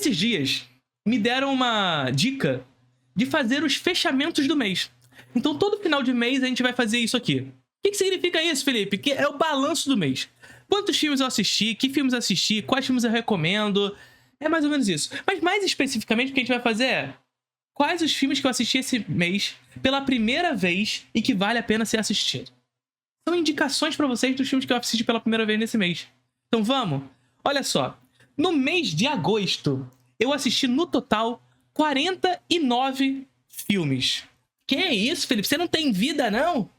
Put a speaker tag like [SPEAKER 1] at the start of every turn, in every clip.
[SPEAKER 1] Esses dias me deram uma dica de fazer os fechamentos do mês. Então, todo final de mês a gente vai fazer isso aqui. O que significa isso, Felipe? Que é o balanço do mês. Quantos filmes eu assisti, que filmes eu assisti, quais filmes eu recomendo. É mais ou menos isso. Mas mais especificamente o que a gente vai fazer é quais os filmes que eu assisti esse mês pela primeira vez e que vale a pena ser assistido. São indicações pra vocês dos filmes que eu assisti pela primeira vez nesse mês. Então vamos? Olha só. No mês de agosto, eu assisti no total 49 filmes. Que é isso, Felipe? Você não tem vida, não?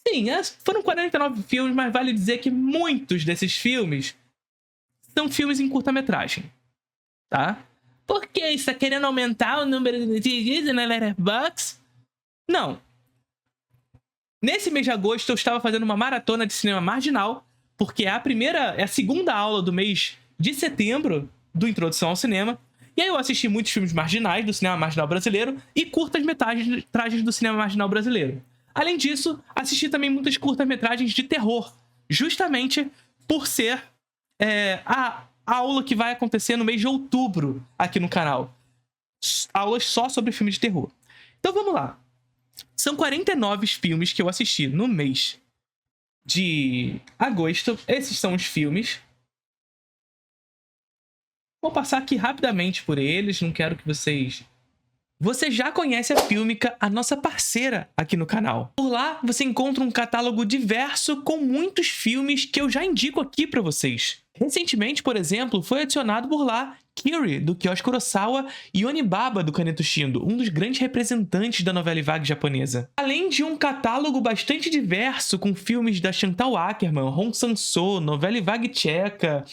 [SPEAKER 1] Sim, foram 49 filmes, mas vale dizer que muitos desses filmes são filmes em curta-metragem. Tá? Por que? Está querendo aumentar o número de vídeos na Letterboxd? Não. Nesse mês de agosto, eu estava fazendo uma maratona de cinema marginal, porque é a segunda aula do mês de setembro do Introdução ao Cinema. E aí eu assisti muitos filmes marginais do cinema marginal brasileiro e curtas-metragens do cinema marginal brasileiro. Além disso, assisti também muitas curtas-metragens de terror, justamente por ser a aula que vai acontecer no mês de outubro aqui no canal. Aulas só sobre filmes de terror. Então vamos lá. São 49 filmes que eu assisti no mês de agosto. Esses são os filmes. Vou passar aqui rapidamente por eles, não quero que vocês... Você já conhece a Filmica, a nossa parceira aqui no canal. Por lá, você encontra um catálogo diverso com muitos filmes que eu já indico aqui pra vocês. Recentemente, por exemplo, foi adicionado por lá Kiri, do Kiyoshi Kurosawa, e Onibaba, do Kaneto Shindo, um dos grandes representantes da novela vague japonesa. Além de um catálogo bastante diverso com filmes da Chantal Akerman, Hong Sang-soo, novela vague tcheca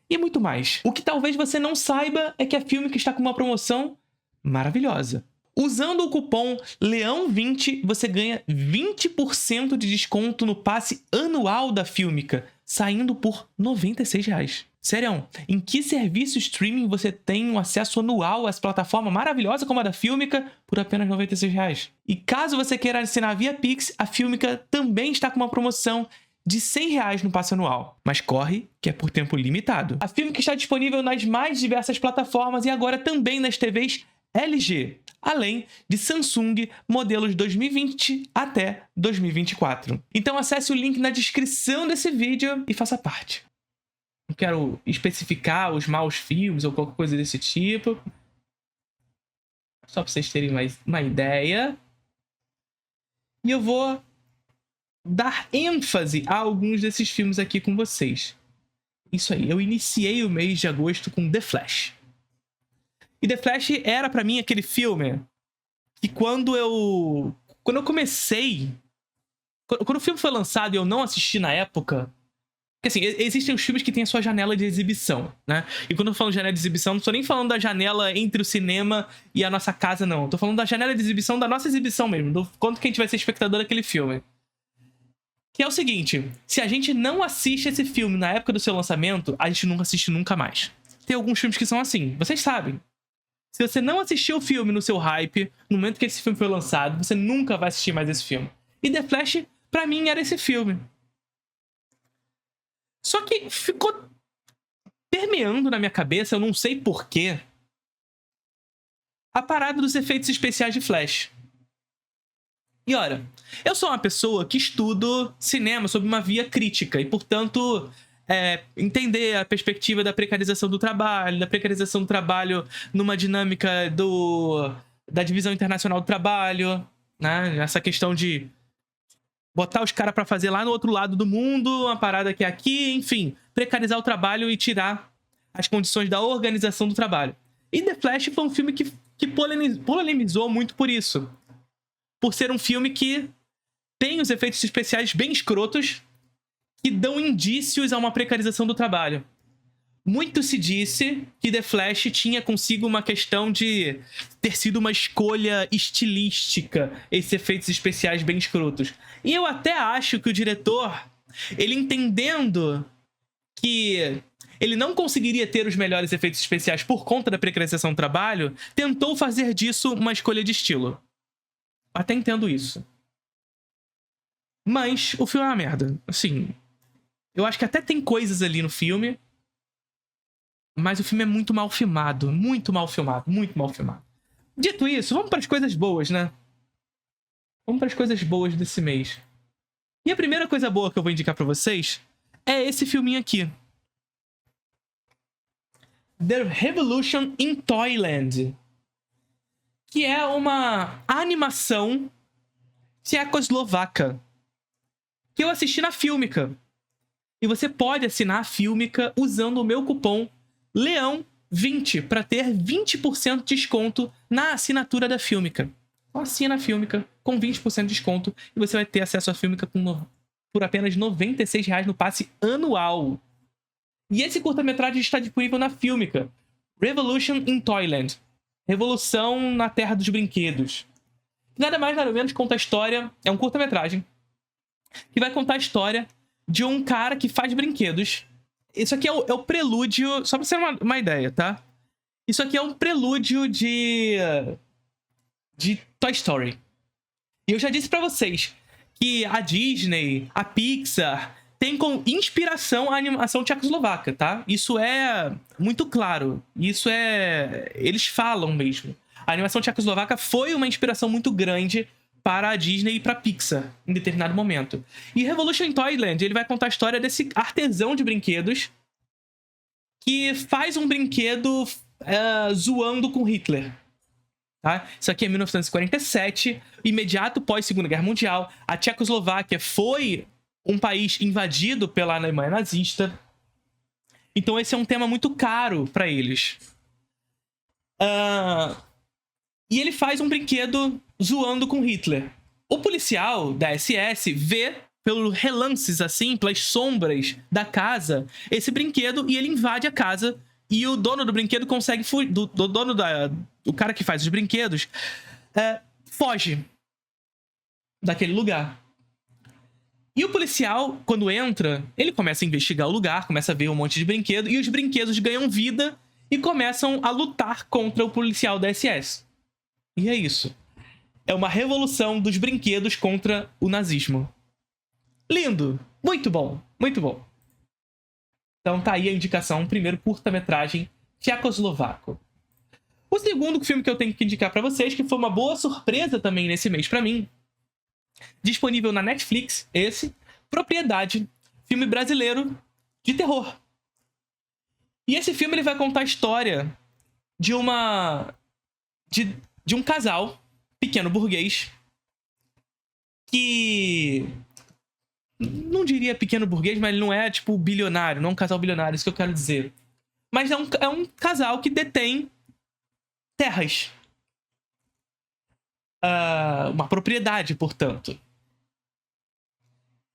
[SPEAKER 1] e muito mais. O que talvez você não saiba é que a Filmica está com uma promoção maravilhosa. Usando o cupom LEÃO20, você ganha 20% de desconto no passe anual da Filmica, saindo por R$ 96. Sério, em que serviço streaming você tem um acesso anual a essa plataforma maravilhosa como a da Filmica por apenas R$ 96? E caso você queira assinar via Pix, a Filmica também está com uma promoção de R$ 100 no passe anual. Mas corre, que é por tempo limitado. A Filmica está disponível nas mais diversas plataformas e agora também nas TVs LG, além de Samsung, modelos 2020 até 2024. Então acesse o link na descrição desse vídeo e faça parte. Não quero especificar os maus filmes ou qualquer coisa desse tipo. Só para vocês terem mais uma ideia. E eu vou dar ênfase a alguns desses filmes aqui com vocês. Isso aí, eu iniciei o mês de agosto com The Flash. E The Flash era pra mim aquele filme que quando eu comecei... Quando o filme foi lançado e eu não assisti na época... Porque assim, existem os filmes que têm a sua janela de exibição, né? E quando eu falo janela de exibição, não tô nem falando da janela entre o cinema e a nossa casa, não. Tô falando da janela de exibição da nossa exibição mesmo, do quanto que a gente vai ser espectador daquele filme. Que é o seguinte, se a gente não assiste esse filme na época do seu lançamento, a gente nunca assiste nunca mais. Tem alguns filmes que são assim, vocês sabem. Se você não assistiu o filme no seu hype, no momento que esse filme foi lançado, você nunca vai assistir mais esse filme. E The Flash, pra mim, era esse filme. Só que ficou permeando na minha cabeça, eu não sei porquê, a parada dos efeitos especiais de Flash. E olha, eu sou uma pessoa que estudo cinema sob uma via crítica e, portanto, entender a perspectiva da precarização do trabalho numa dinâmica da divisão internacional do trabalho, né? Essa questão de botar os caras pra fazer lá no outro lado do mundo, uma parada que é aqui, enfim, precarizar o trabalho e tirar as condições da organização do trabalho. E The Flash foi um filme que polemizou muito por isso. Por ser um filme que tem os efeitos especiais bem escrotos que dão indícios a uma precarização do trabalho. Muito se disse que The Flash tinha consigo uma questão de ter sido uma escolha estilística, esses efeitos especiais bem escrotos. E eu até acho que o diretor, ele entendendo que ele não conseguiria ter os melhores efeitos especiais por conta da precarização do trabalho, tentou fazer disso uma escolha de estilo. Até entendo isso. Mas o filme é uma merda. Assim, eu acho que até tem coisas ali no filme, Mas o filme é muito mal filmado. Muito mal filmado. Muito mal filmado. Dito isso, vamos para as coisas boas, né? Vamos para as coisas boas desse mês. E a primeira coisa boa que eu vou indicar para vocês é esse filminho aqui. The Revolution in Toyland. Que é uma animação tchecoslovaca. Que eu assisti na Filmica. E você pode assinar a Filmica usando o meu cupom LEÃO20 para ter 20% de desconto na assinatura da Filmica. Então assina a Filmica com 20% de desconto e você vai ter acesso à Filmica por apenas R$ 96 no passe anual. E esse curta-metragem está disponível na Filmica. Revolution in Toyland. Revolução na Terra dos Brinquedos. Nada mais, nada menos conta a história... É um curta-metragem que vai contar a história de um cara que faz brinquedos. Isso aqui é o prelúdio... Só pra você ter uma ideia, tá? Isso aqui é um prelúdio de Toy Story. E eu já disse pra vocês que a Disney, a Pixar, tem como inspiração a animação tchecoslovaca, tá? Isso é muito claro. Isso é... Eles falam mesmo. A animação tchecoslovaca foi uma inspiração muito grande para a Disney e para a Pixar, em determinado momento. E Revolution in Toyland, ele vai contar a história desse artesão de brinquedos que faz um brinquedo zoando com Hitler. Tá? Isso aqui é 1947, imediato pós Segunda Guerra Mundial. A Tchecoslováquia foi um país invadido pela Alemanha nazista. Então esse é um tema muito caro para eles. E ele faz um brinquedo zoando com Hitler. O policial da SS vê, pelos relances, assim, pelas sombras da casa, esse brinquedo, e ele invade a casa. E o dono do brinquedo consegue fugir. O cara que faz os brinquedos foge daquele lugar. E o policial, quando entra, ele começa a investigar o lugar, começa a ver um monte de brinquedo, e os brinquedos ganham vida e começam a lutar contra o policial da SS. E é isso. É uma revolução dos brinquedos contra o nazismo. Lindo! Muito bom! Muito bom! Então tá aí a indicação, primeiro curta-metragem tchecoslovaco. O segundo filme que eu tenho que indicar pra vocês, que foi uma boa surpresa também nesse mês pra mim, disponível na Netflix, Propriedade, filme brasileiro de terror. E esse filme ele vai contar a história de um casal pequeno burguês que... Não diria pequeno burguês, mas ele não é, tipo, bilionário. Não é um casal bilionário, isso que eu quero dizer. Mas é um casal que detém terras. Uma propriedade, portanto.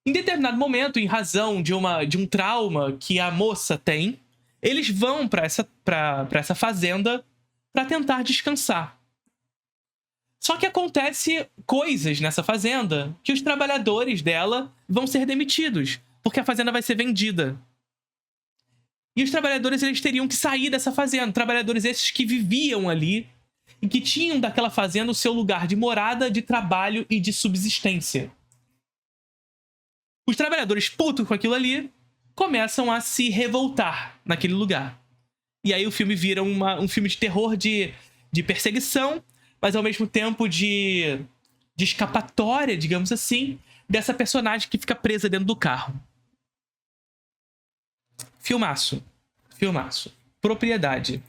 [SPEAKER 1] Em determinado momento, em razão de um trauma que a moça tem, eles vão pra essa fazenda pra tentar descansar. Só que acontece coisas nessa fazenda que os trabalhadores dela vão ser demitidos, porque a fazenda vai ser vendida. E os trabalhadores eles teriam que sair dessa fazenda. Trabalhadores esses que viviam ali e que tinham daquela fazenda o seu lugar de morada, de trabalho e de subsistência. Os trabalhadores putos com aquilo ali começam a se revoltar naquele lugar. E aí o filme vira um filme de terror de perseguição, mas ao mesmo tempo de escapatória, digamos assim, dessa personagem que fica presa dentro do carro. Filmaço. Filmaço. Propriedade.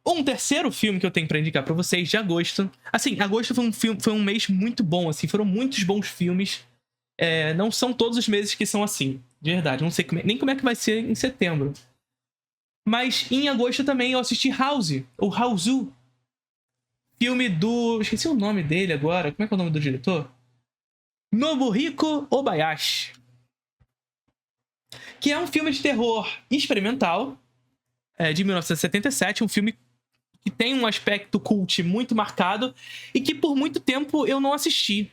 [SPEAKER 1] Um terceiro filme que eu tenho pra indicar pra vocês, de agosto. Assim, agosto foi um mês muito bom, assim. Foram muitos bons filmes. Não são todos os meses que são assim. De verdade. Não sei nem como é que vai ser em setembro. Mas em agosto também eu assisti House, ou Houseu. Filme do... Esqueci o nome dele agora. Como é que é o nome do diretor? Nobuhiko Obayashi. Que é um filme de terror experimental, de 1977. Um filme que tem um aspecto cult muito marcado e que por muito tempo eu não assisti.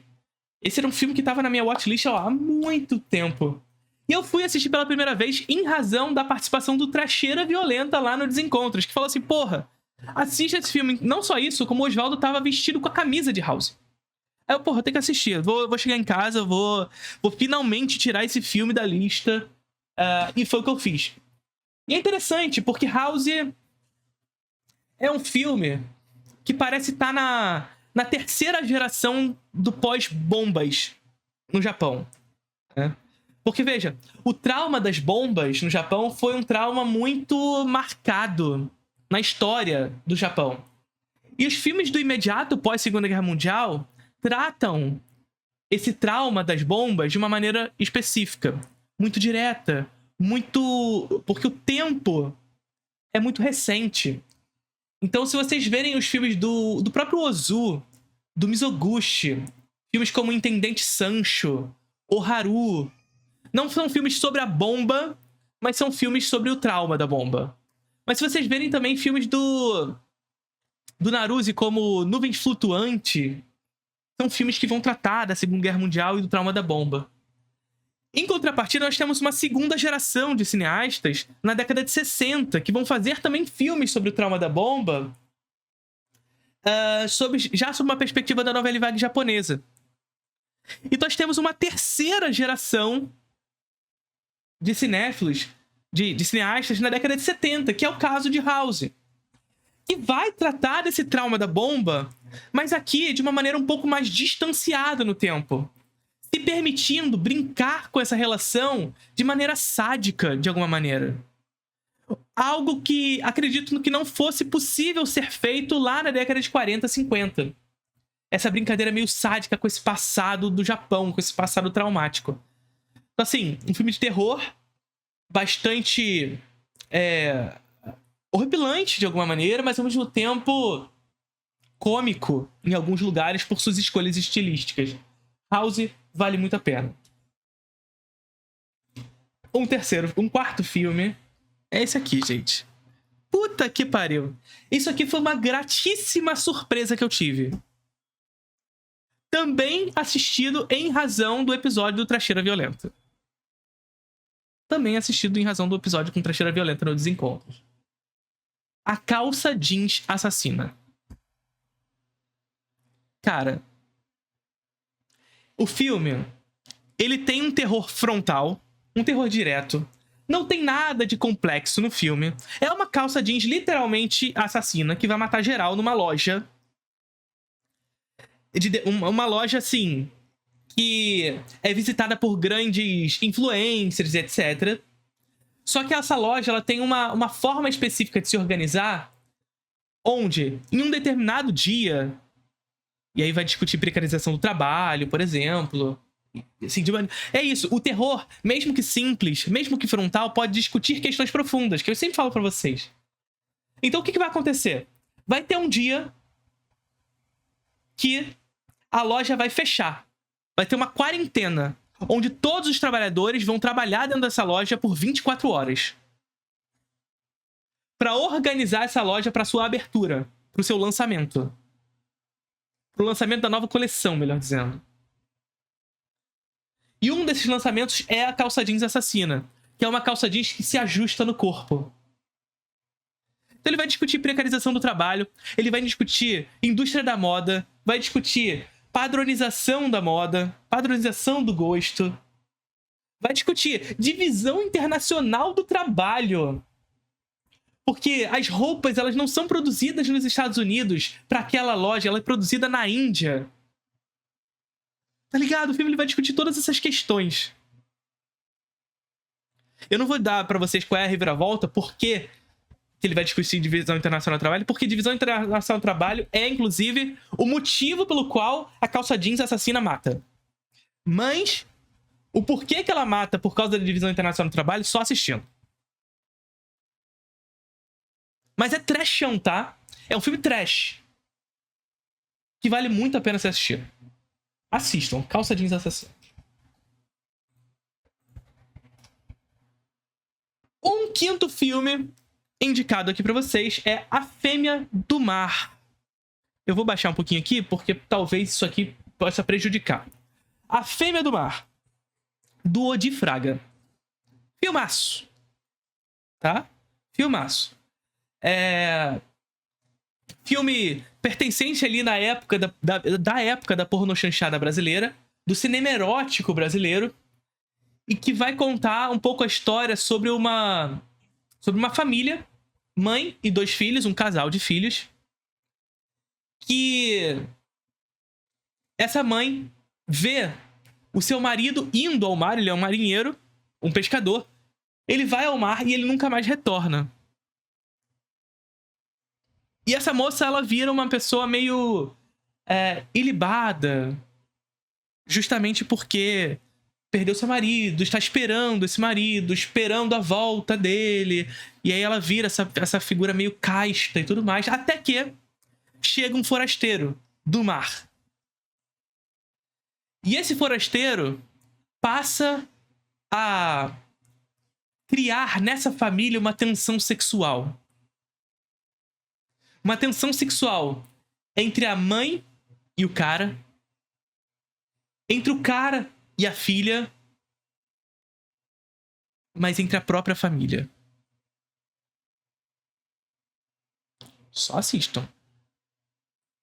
[SPEAKER 1] Esse era um filme que estava na minha watchlist há muito tempo. E eu fui assistir pela primeira vez em razão da participação do Trecheira Violenta lá no Desencontros, que falou assim, porra, assiste esse filme. Não só isso, como o Oswaldo tava vestido com a camisa de House. Aí eu, porra, eu tenho que assistir. Vou chegar em casa, vou finalmente tirar esse filme da lista. E foi o que eu fiz. E é interessante, porque House é um filme que parece estar na terceira geração do pós-bombas no Japão. Né? Porque, veja, o trauma das bombas no Japão foi um trauma muito marcado na história do Japão. E os filmes do imediato pós-Segunda Guerra Mundial tratam esse trauma das bombas de uma maneira específica, muito direta, muito... porque o tempo é muito recente. Então, se vocês verem os filmes do próprio Ozu, do Mizoguchi, filmes como Intendente Sancho, O Haru, não são filmes sobre a bomba, mas são filmes sobre o trauma da bomba. Mas se vocês verem também filmes do Naruse, como Nuvens Flutuante, são filmes que vão tratar da Segunda Guerra Mundial e do trauma da bomba. Em contrapartida, nós temos uma segunda geração de cineastas na década de 60, que vão fazer também filmes sobre o trauma da bomba, já sob uma perspectiva da novela vague japonesa. E nós temos uma terceira geração de cinéfilos, de cineastas na década de 70, que é o caso de House, que vai tratar desse trauma da bomba, mas aqui de uma maneira um pouco mais distanciada no tempo, se permitindo brincar com essa relação de maneira sádica, de alguma maneira. Algo que acredito que não fosse possível ser feito lá na década de 40, 50. Essa brincadeira meio sádica com esse passado do Japão, com esse passado traumático. Então, assim, um filme de terror bastante horripilante de alguma maneira, mas ao mesmo tempo cômico em alguns lugares por suas escolhas estilísticas. House vale muito a pena. Um quarto filme é esse aqui, gente. Puta que pariu. Isso aqui foi uma gratíssima surpresa que eu tive. Também assistido em razão do episódio do Trecheira Violenta. Também assistido em razão do episódio com Trecheira Violenta no Desencontros. A Calça Jeans Assassina. Cara, o filme, ele tem um terror frontal, um terror direto. Não tem nada de complexo no filme. É uma calça jeans literalmente assassina que vai matar geral numa loja. Uma loja, assim, que é visitada por grandes influencers, etc. Só que essa loja ela tem uma forma específica de se organizar, onde, em um determinado dia, e aí vai discutir precarização do trabalho, por exemplo. Assim, é isso, o terror, mesmo que simples, mesmo que frontal, pode discutir questões profundas, que eu sempre falo pra vocês. Então o que vai acontecer? Vai ter um dia que a loja vai fechar. Vai ter uma quarentena, onde todos os trabalhadores vão trabalhar dentro dessa loja por 24 horas. Para organizar essa loja para sua abertura, para o seu lançamento. Para o lançamento da nova coleção, melhor dizendo. E um desses lançamentos é a calça jeans assassina, que é uma calça jeans que se ajusta no corpo. Então ele vai discutir precarização do trabalho, ele vai discutir indústria da moda, vai discutir padronização da moda, padronização do gosto, vai discutir divisão internacional do trabalho. Porque as roupas, elas não são produzidas nos Estados Unidos para aquela loja, ela é produzida na Índia. Tá ligado? O filme ele vai discutir todas essas questões. Eu não vou dar pra vocês qual é a reviravolta, porque ele vai discutir divisão internacional do trabalho, porque divisão internacional do trabalho é, inclusive, o motivo pelo qual a calça jeans assassina mata. Mas o porquê que ela mata por causa da divisão internacional do trabalho, só assistindo. Mas é trashão, tá? É um filme trash. Que vale muito a pena ser assistido. Assistam, Calça Jeans Assassina. Um quinto filme indicado aqui pra vocês é A Fêmea do Mar. Eu vou baixar um pouquinho aqui, porque talvez isso aqui possa prejudicar. A Fêmea do Mar, do Odi Fraga. Filmaço. Tá? Filmaço. Filme pertencente ali na época da época da pornochanchada brasileira, do cinema erótico brasileiro, e que vai contar um pouco a história sobre uma família, mãe e 2 filhos, um casal de filhos, que essa mãe vê o seu marido indo ao mar, ele é um marinheiro, um pescador, ele vai ao mar e ele nunca mais retorna. E essa moça, ela vira uma pessoa meio ilibada, justamente porque perdeu seu marido, está esperando esse marido, esperando a volta dele. E aí ela vira essa figura meio casta e tudo mais, até que chega um forasteiro do mar. E esse forasteiro passa a criar nessa família uma tensão sexual. Uma tensão sexual entre a mãe e o cara, entre o cara e a filha, mas entre a própria família. Só assistam.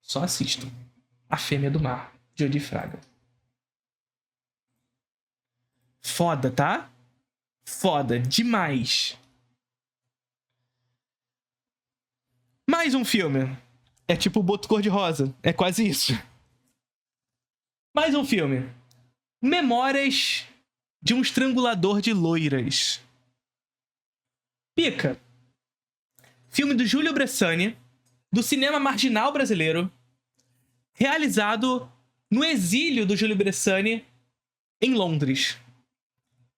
[SPEAKER 1] Só assistam. A Fêmea do Mar, de Odi Fraga. Foda, tá? Foda demais. Mais um filme. É tipo o Boto Cor-de-Rosa. É quase isso. Mais um filme. Memórias de um Estrangulador de Loiras. Pica. Filme do Júlio Bressani, do cinema marginal brasileiro, realizado no exílio do Júlio Bressani em Londres.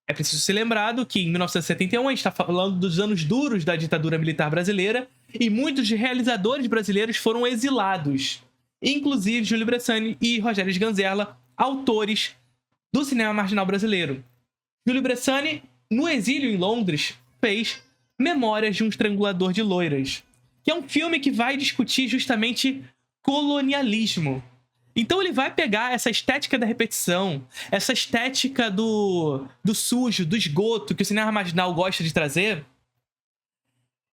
[SPEAKER 1] É preciso ser lembrado que em 1971 a gente está falando dos anos duros da ditadura militar brasileira e muitos realizadores brasileiros foram exilados, inclusive Júlio Bressani e Rogério Sganzerla, autores do cinema marginal brasileiro. Júlio Bressani, no exílio em Londres, fez Memórias de um Estrangulador de Loiras, que é um filme que vai discutir justamente colonialismo. Então ele vai pegar essa estética da repetição, essa estética do sujo, do esgoto, que o cinema marginal gosta de trazer,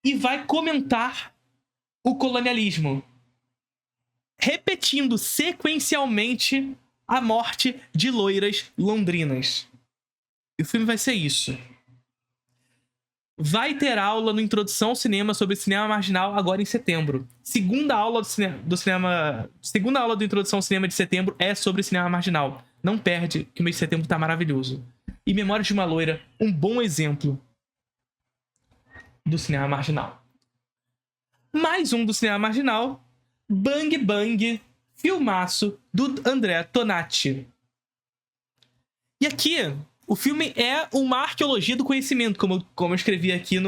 [SPEAKER 1] e vai comentar o colonialismo, repetindo sequencialmente a morte de loiras londrinas. E o filme vai ser isso. Vai ter aula no Introdução ao Cinema sobre cinema marginal agora em setembro. Segunda aula segunda aula do Introdução ao Cinema de setembro é sobre cinema marginal. Não perde, que o mês de setembro tá maravilhoso. E Memórias de uma Loira, um bom exemplo do cinema marginal. Mais um do cinema marginal, Bang Bang, filmaço do André Tonati. E aqui, o filme é uma arqueologia do conhecimento, como eu escrevi aqui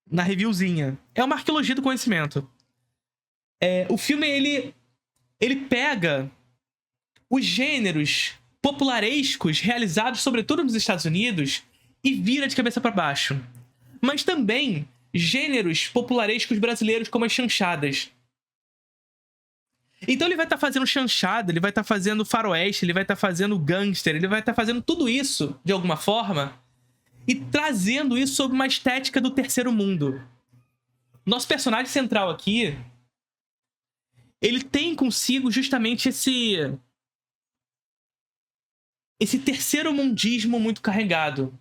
[SPEAKER 1] na reviewzinha. É uma arqueologia do conhecimento. O filme, ele pega os gêneros popularescos realizados, sobretudo nos Estados Unidos, e vira de cabeça para baixo. Mas também gêneros popularescos brasileiros, como as chanchadas. Então ele vai estar fazendo chanchada, ele vai estar fazendo faroeste, ele vai estar fazendo gangster, ele vai estar fazendo tudo isso, de alguma forma, e trazendo isso sob uma estética do terceiro mundo. Nosso personagem central aqui, ele tem consigo justamente esse terceiro mundismo muito carregado.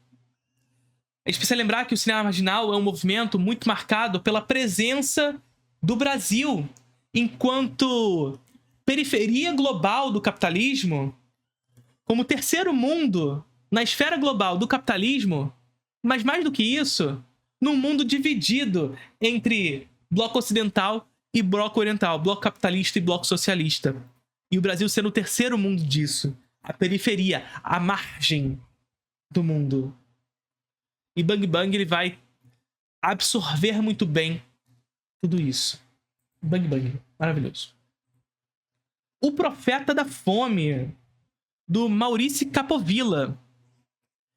[SPEAKER 1] A gente precisa lembrar que o cinema marginal é um movimento muito marcado pela presença do Brasil enquanto periferia global do capitalismo, como terceiro mundo na esfera global do capitalismo, mas mais do que isso, num mundo dividido entre bloco ocidental e bloco oriental, bloco capitalista e bloco socialista. E o Brasil sendo o terceiro mundo disso, a periferia, a margem do mundo. E Bang Bang, ele vai absorver muito bem tudo isso. Bang Bang, maravilhoso. O Profeta da Fome, do Maurício Capovilla,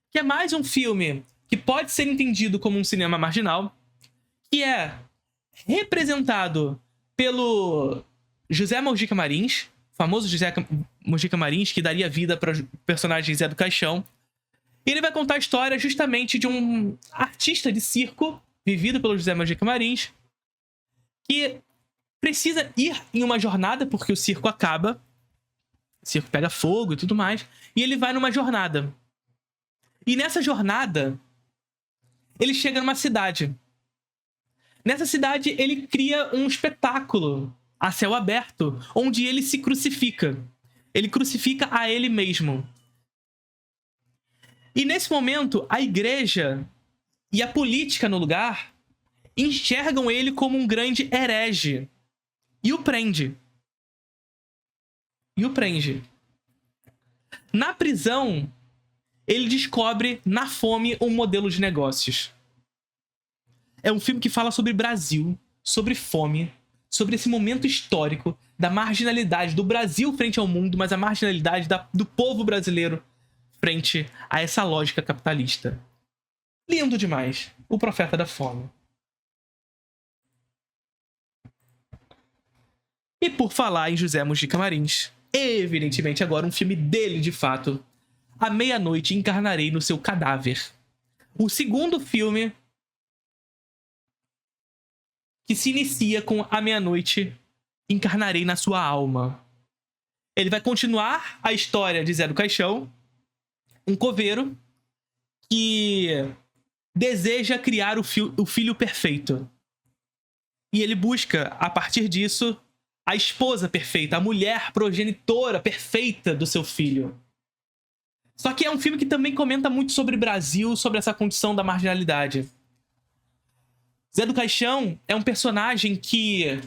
[SPEAKER 1] que é mais um filme que pode ser entendido como um cinema marginal, que é representado pelo José Mojica Marins, famoso José Mojica Marins, que daria vida para o personagem Zé do Caixão. E ele vai contar a história justamente de um artista de circo, vivido pelo José Mojica Marins, que precisa ir em uma jornada, porque o circo acaba. O circo pega fogo e tudo mais. E ele vai numa jornada. E nessa jornada, ele chega numa cidade. Nessa cidade, ele cria um espetáculo a céu aberto, onde ele se crucifica. Ele crucifica a ele mesmo. E nesse momento, a igreja e a política no lugar enxergam ele como um grande herege. E o prende. Na prisão, ele descobre na fome um modelo de negócios. É um filme que fala sobre Brasil, sobre fome, sobre esse momento histórico da marginalidade do Brasil frente ao mundo, mas a marginalidade do povo brasileiro frente a essa lógica capitalista. Lindo demais. O Profeta da Fome. E por falar em José Mujica Marins, evidentemente agora um filme dele de fato. À meia-noite encarnarei no seu cadáver. O segundo filme que se inicia com A Meia-Noite encarnarei na sua alma. Ele vai continuar a história de Zé do Caixão, um coveiro que deseja criar o filho perfeito. E ele busca, a partir disso, a esposa perfeita, a mulher progenitora perfeita do seu filho. Só que é um filme que também comenta muito sobre o Brasil, sobre essa condição da marginalidade. Zé do Caixão é um personagem que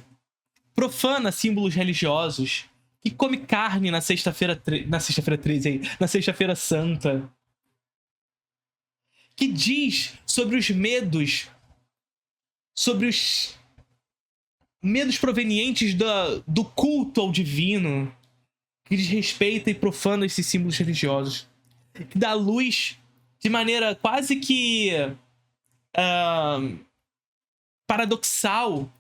[SPEAKER 1] profana símbolos religiosos, que come carne na sexta-feira 13 aí, na sexta-feira santa, que diz sobre os medos provenientes do culto ao divino, que desrespeita e profana esses símbolos religiosos, que dá luz de maneira quase que paradoxal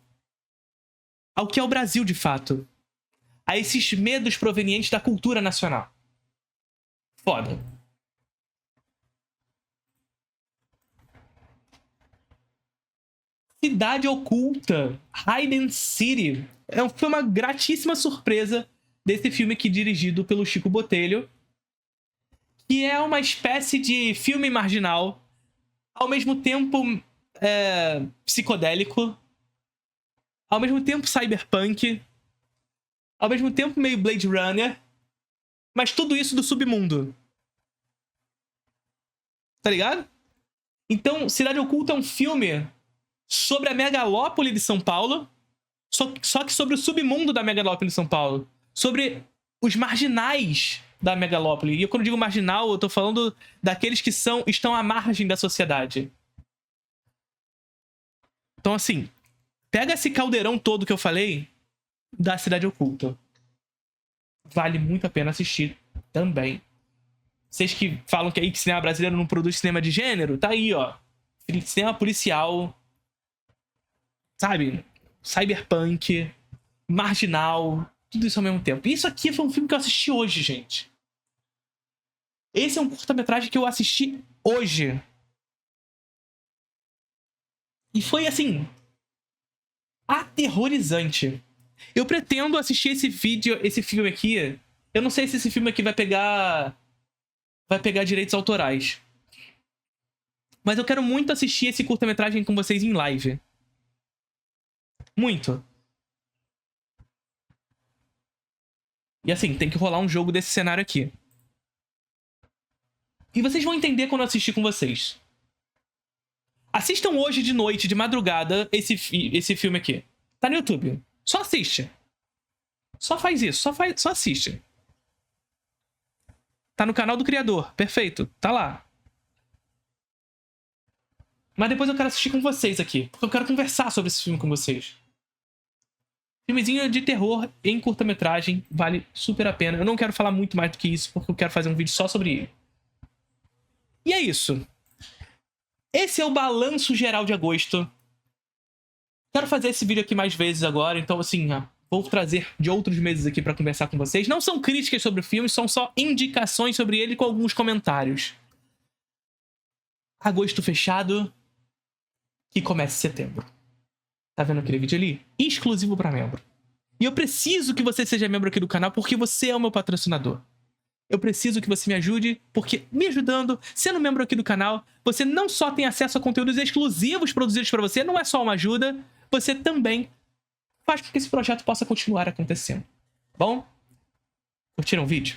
[SPEAKER 1] ao que é o Brasil de fato, a esses medos provenientes da cultura nacional. Foda. Cidade Oculta, Hidden City, foi uma gratíssima surpresa desse filme aqui dirigido pelo Chico Botelho, que é uma espécie de filme marginal, ao mesmo tempo psicodélico, ao mesmo tempo cyberpunk, ao mesmo tempo meio Blade Runner, mas tudo isso do submundo. Tá ligado? Então, Cidade Oculta é um filme sobre a megalópole de São Paulo, só que sobre o submundo da megalópole de São Paulo. Sobre os marginais da megalópole. E quando eu digo marginal, eu tô falando daqueles que estão à margem da sociedade. Então, assim, pega esse caldeirão todo que eu falei da Cidade Oculta. Vale muito a pena assistir também. Vocês que falam que aí que cinema brasileiro não produz cinema de gênero, tá aí, ó. Cinema policial, sabe? Cyberpunk, marginal, tudo isso ao mesmo tempo. Isso aqui foi um filme que eu assisti hoje, gente. Esse é um curta-metragem que eu assisti hoje. E foi, assim, aterrorizante. Eu pretendo assistir esse filme aqui. Eu não sei se esse filme aqui vai pegar direitos autorais. Mas eu quero muito assistir esse curta-metragem com vocês em live. Muito. E assim, tem que rolar um jogo desse cenário aqui. E vocês vão entender quando eu assistir com vocês. Assistam hoje de noite, de madrugada, esse filme aqui. Tá no YouTube. Só assiste. Só faz isso. Só assiste. Tá no canal do criador. Perfeito. Tá lá. Mas depois eu quero assistir com vocês aqui. Porque eu quero conversar sobre esse filme com vocês. Filmezinho de terror em curta-metragem. Vale super a pena. Eu não quero falar muito mais do que isso, porque eu quero fazer um vídeo só sobre ele. E é isso. Esse é o balanço geral de agosto. Quero fazer esse vídeo aqui mais vezes agora. Então, assim, vou trazer de outros meses aqui pra conversar com vocês. Não são críticas sobre o filme, são só indicações sobre ele com alguns comentários. Agosto fechado. Que comece setembro. Tá vendo aquele vídeo ali? Exclusivo pra membro. E eu preciso que você seja membro aqui do canal porque você é o meu patrocinador. Eu preciso que você me ajude, porque me ajudando, sendo membro aqui do canal, você não só tem acesso a conteúdos exclusivos produzidos pra você, não é só uma ajuda, você também faz com que esse projeto possa continuar acontecendo. Bom? Curtiram o vídeo?